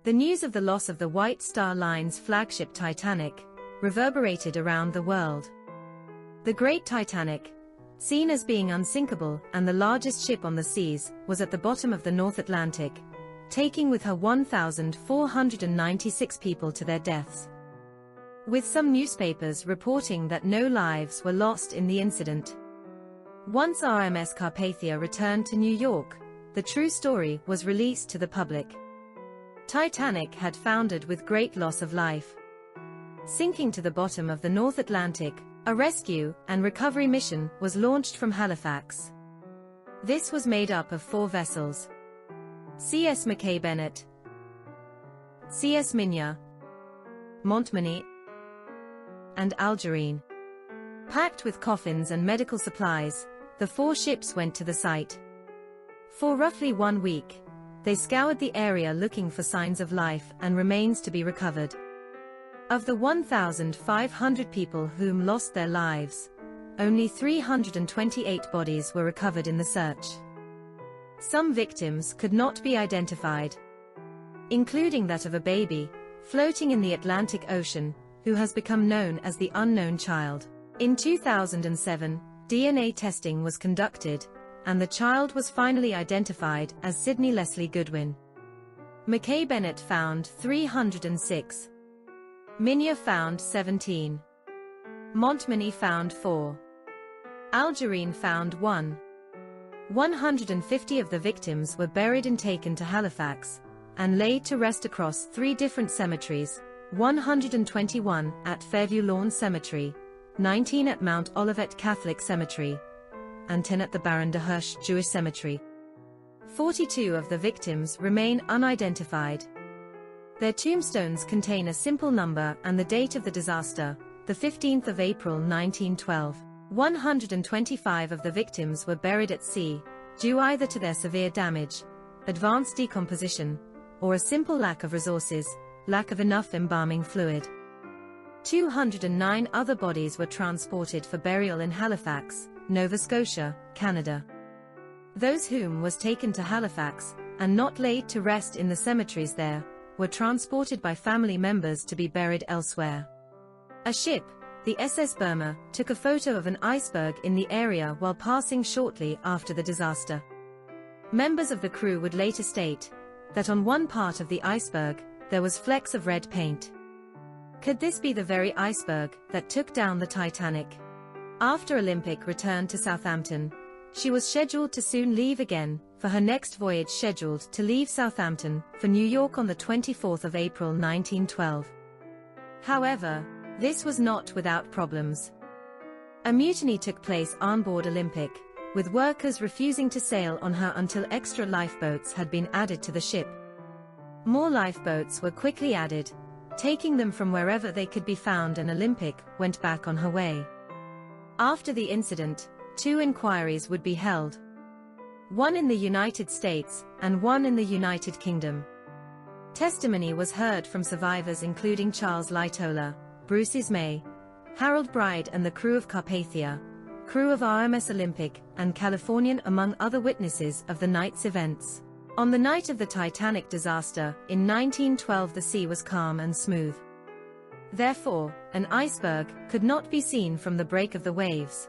The news of the loss of the White Star Line's flagship Titanic reverberated around the world. The Great Titanic, seen as being unsinkable and the largest ship on the seas, was at the bottom of the North Atlantic, taking with her 1,496 people to their deaths, with some newspapers reporting that no lives were lost in the incident. Once RMS Carpathia returned to New York, the true story was released to the public. Titanic had foundered with great loss of life. Sinking to the bottom of the North Atlantic, a rescue and recovery mission was launched from Halifax. This was made up of 4 vessels: CS Mackay Bennett, CS Minya, Montmagny, and Algerine. Packed with coffins and medical supplies, the 4 ships went to the site. For roughly 1 week, they scoured the area looking for signs of life and remains to be recovered. Of the 1,500 people whom lost their lives, only 328 bodies were recovered in the search. Some victims could not be identified, including that of a baby, floating in the Atlantic Ocean, who has become known as the unknown child. In 2007, DNA testing was conducted, and the child was finally identified as Sydney Leslie Goodwin. Mackay Bennett found 306. Minya found 17. Montmagny found 4. Algerine found 1. 150 of the victims were buried and taken to Halifax, and laid to rest across 3 different cemeteries: 121 at Fairview Lawn Cemetery, 19 at Mount Olivet Catholic Cemetery, and 10 at the Baron de Hirsch Jewish Cemetery. 42 of the victims remain unidentified. Their tombstones contain a simple number and the date of the disaster, the 15th of April 1912. 125 of the victims were buried at sea, due either to their severe damage, advanced decomposition, or a simple lack of resources, lack of enough embalming fluid. 209 other bodies were transported for burial in Halifax, Nova Scotia, Canada. Those whom was taken to Halifax, and not laid to rest in the cemeteries there, were transported by family members to be buried elsewhere. A ship, the SS Burma, took a photo of an iceberg in the area while passing shortly after the disaster. Members of the crew would later state that on one part of the iceberg, there was flecks of red paint. Could this be the very iceberg that took down the Titanic? After Olympic returned to Southampton, she was scheduled to soon leave again, for her next voyage scheduled to leave Southampton for New York on the 24th of April 1912. However, this was not without problems. A mutiny took place on board Olympic, with workers refusing to sail on her until extra lifeboats had been added to the ship. More lifeboats were quickly added, taking them from wherever they could be found, and Olympic went back on her way. After the incident, 2 inquiries would be held. One in the United States, and one in the United Kingdom. Testimony was heard from survivors including Charles Lightoller, Bruce Ismay, Harold Bride and the crew of Carpathia, crew of RMS Olympic, and Californian, among other witnesses of the night's events. On the night of the Titanic disaster, in 1912, the sea was calm and smooth. Therefore, an iceberg could not be seen from the break of the waves.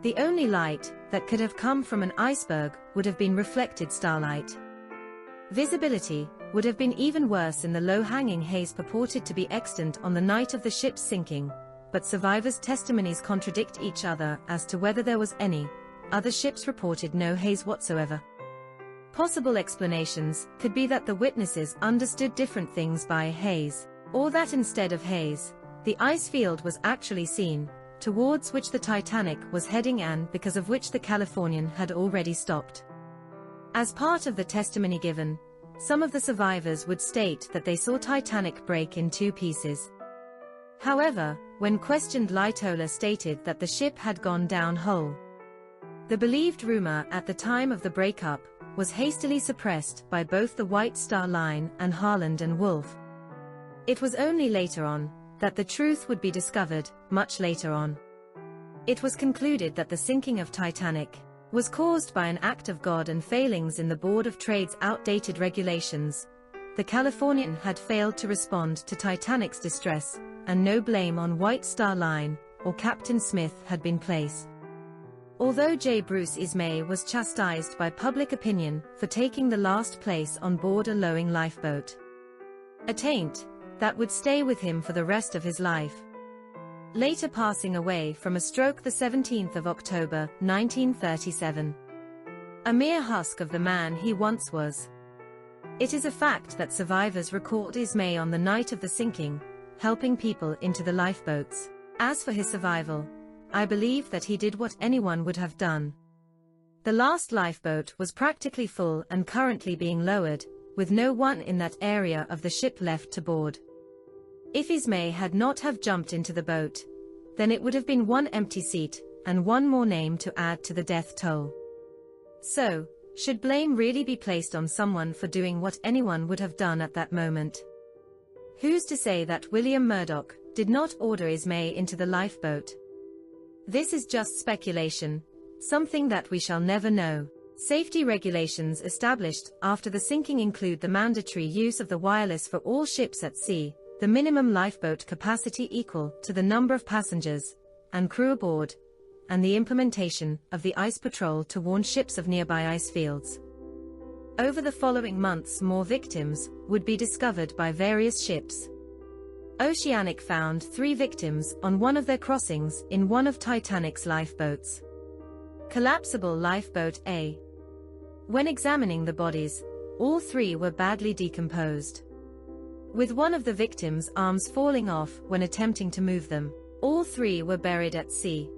The only light that could have come from an iceberg would have been reflected starlight. Visibility would have been even worse in the low-hanging haze purported to be extant on the night of the ship's sinking, but survivors' testimonies contradict each other as to whether there was any. Other ships reported no haze whatsoever. Possible explanations could be that the witnesses understood different things by haze, or that instead of haze, the ice field was actually seen, towards which the Titanic was heading and because of which the Californian had already stopped. As part of the testimony given, some of the survivors would state that they saw Titanic break in 2 pieces. However, when questioned, Lightoller stated that the ship had gone down whole. The believed rumor at the time of the breakup was hastily suppressed by both the White Star Line and Harland and Wolff. It was only later on that the truth would be discovered, much later on. It was concluded that the sinking of Titanic was caused by an act of God and failings in the Board of Trade's outdated regulations, the Californian had failed to respond to Titanic's distress, and no blame on White Star Line or Captain Smith had been placed. Although J. Bruce Ismay was chastised by public opinion for taking the last place on board a lowing lifeboat, a taint that would stay with him for the rest of his life. Later passing away from a stroke the 17th of October, 1937. A mere husk of the man he once was. It is a fact that survivors record Ismay on the night of the sinking, helping people into the lifeboats. As for his survival, I believe that he did what anyone would have done. The last lifeboat was practically full and currently being lowered, with no one in that area of the ship left to board. If Ismay had not have jumped into the boat, then it would have been one empty seat, and one more name to add to the death toll. So, should blame really be placed on someone for doing what anyone would have done at that moment? Who's to say that William Murdoch did not order Ismay into the lifeboat? This is just speculation, something that we shall never know. Safety regulations established after the sinking include the mandatory use of the wireless for all ships at sea, the minimum lifeboat capacity equal to the number of passengers and crew aboard, and the implementation of the ice patrol to warn ships of nearby ice fields. Over the following months, more victims would be discovered by various ships. Oceanic found 3 victims on one of their crossings in one of Titanic's lifeboats. Collapsible Lifeboat A. When examining the bodies, all 3 were badly decomposed, with one of the victims' arms falling off when attempting to move them. All 3 were buried at sea.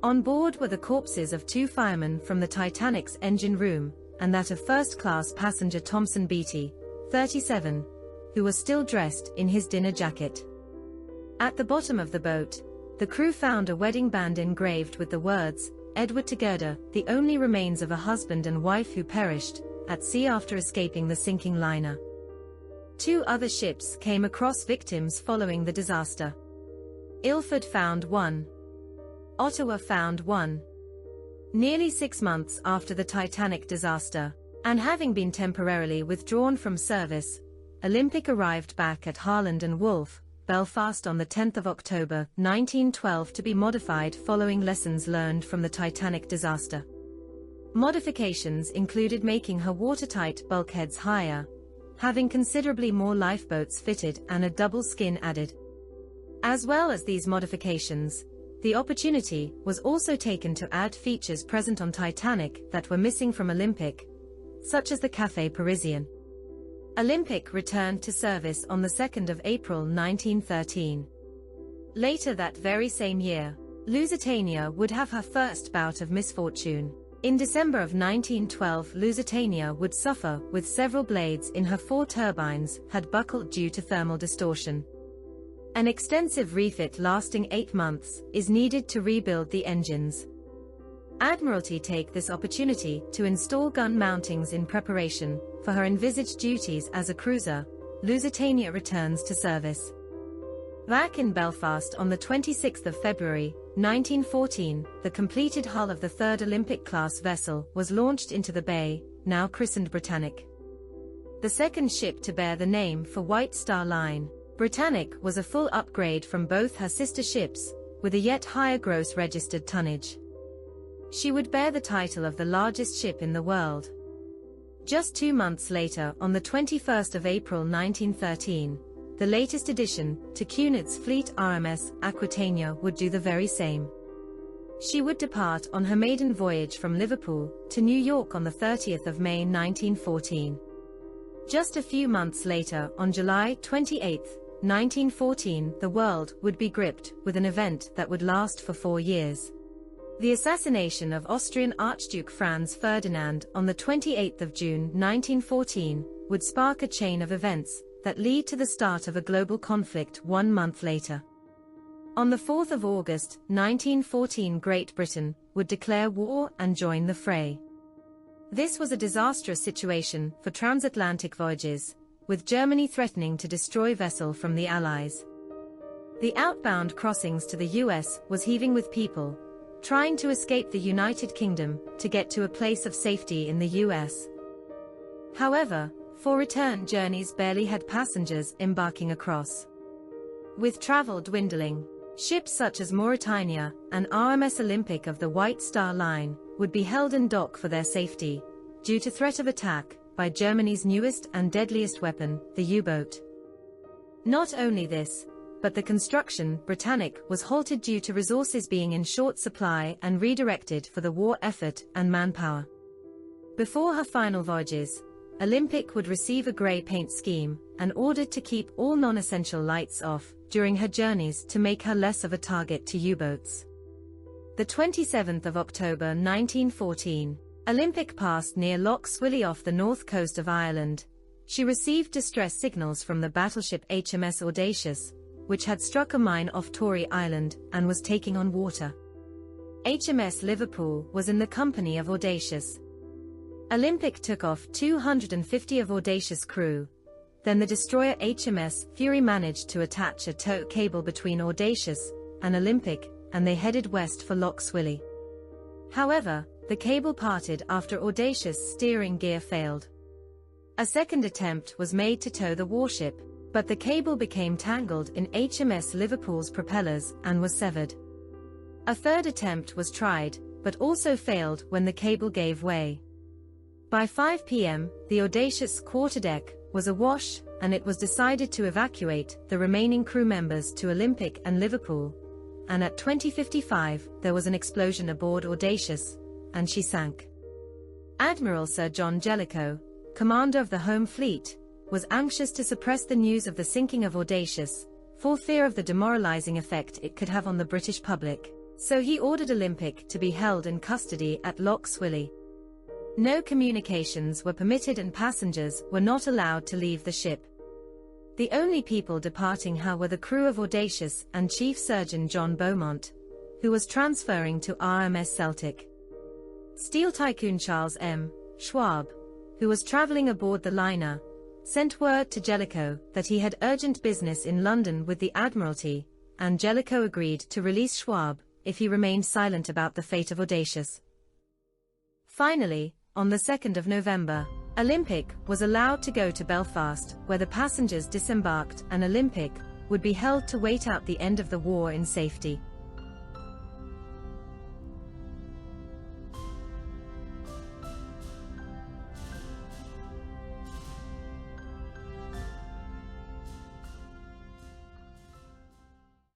On board were the corpses of 2 firemen from the Titanic's engine room, and that of first-class passenger Thompson Beatty, 37, who was still dressed in his dinner jacket. At the bottom of the boat, the crew found a wedding band engraved with the words, "Edward together," the only remains of a husband and wife who perished at sea after escaping the sinking liner. 2 other ships came across victims following the disaster. Ilford found 1. Ottawa found 1. Nearly 6 months after the Titanic disaster, and having been temporarily withdrawn from service, Olympic arrived back at Harland and Wolff, Belfast on the 10th of October, 1912 to be modified following lessons learned from the Titanic disaster. Modifications included making her watertight bulkheads higher, having considerably more lifeboats fitted and a double skin added. As well as these modifications, the opportunity was also taken to add features present on Titanic that were missing from Olympic, such as the Café Parisien. Olympic returned to service on the 2nd of April 1913. Later that very same year, Lusitania would have her first bout of misfortune. In December of 1912, Lusitania would suffer with several blades in her 4 turbines had buckled due to thermal distortion. An extensive refit lasting 8 months is needed to rebuild the engines. Admiralty take this opportunity to install gun mountings in preparation for her envisaged duties as a cruiser. Lusitania returns to service. Back in Belfast on the 26th of February, 1914, the completed hull of the 3rd Olympic-class vessel was launched into the bay, now christened Britannic. The second ship to bear the name for White Star Line, Britannic was a full upgrade from both her sister ships, with a yet higher gross registered tonnage. She would bear the title of the largest ship in the world. Just 2 months later, on the 21st of April 1913, the latest addition to Cunard's fleet RMS Aquitania would do the very same. She would depart on her maiden voyage from Liverpool to New York on the 30th of May 1914. Just a few months later, on July 28, 1914, the world would be gripped with an event that would last for 4 years. The assassination of Austrian Archduke Franz Ferdinand on the 28th of June 1914 would spark a chain of events that lead to the start of a global conflict 1 month later. On the 4th of August 1914, Great Britain would declare war and join the fray. This was a disastrous situation for transatlantic voyages, with Germany threatening to destroy vessel from the Allies. The outbound crossings to the US was heaving with people trying to escape the United Kingdom to get to a place of safety in the US. However, For return journeys barely had passengers embarking across. With travel dwindling, ships such as Mauretania and RMS Olympic of the White Star Line would be held in dock for their safety, due to threat of attack by Germany's newest and deadliest weapon, the U-boat. Not only this, but the construction, Titanic, was halted due to resources being in short supply and redirected for the war effort and manpower. Before her final voyages, Olympic would receive a grey paint scheme and ordered to keep all non-essential lights off during her journeys to make her less of a target to U-boats. The 27th of October 1914, Olympic passed near Lough Swilly off the north coast of Ireland. She received distress signals from the battleship HMS Audacious, which had struck a mine off Tory Island and was taking on water. HMS Liverpool was in the company of Audacious. Olympic took off 250 of Audacious' crew. Then the destroyer HMS Fury managed to attach a tow cable between Audacious and Olympic, and they headed west for Lough Swilly. However, the cable parted after Audacious' steering gear failed. A second attempt was made to tow the warship, but the cable became tangled in HMS Liverpool's propellers and was severed. A third attempt was tried, but also failed when the cable gave way. By 5 p.m., the Audacious' quarterdeck was awash, and it was decided to evacuate the remaining crew members to Olympic and Liverpool. And at 20:55, there was an explosion aboard Audacious, and she sank. Admiral Sir John Jellicoe, commander of the Home Fleet, was anxious to suppress the news of the sinking of Audacious, for fear of the demoralizing effect it could have on the British public, so he ordered Olympic to be held in custody at Lough Swilly. No communications were permitted and passengers were not allowed to leave the ship. The only people departing her were the crew of Audacious and Chief Surgeon John Beaumont, who was transferring to RMS Celtic. Steel tycoon Charles M. Schwab, who was traveling aboard the liner, sent word to Jellicoe that he had urgent business in London with the Admiralty, and Jellicoe agreed to release Schwab if he remained silent about the fate of Audacious. Finally, on the 2nd of November, Olympic was allowed to go to Belfast, where the passengers disembarked, and Olympic would be held to wait out the end of the war in safety.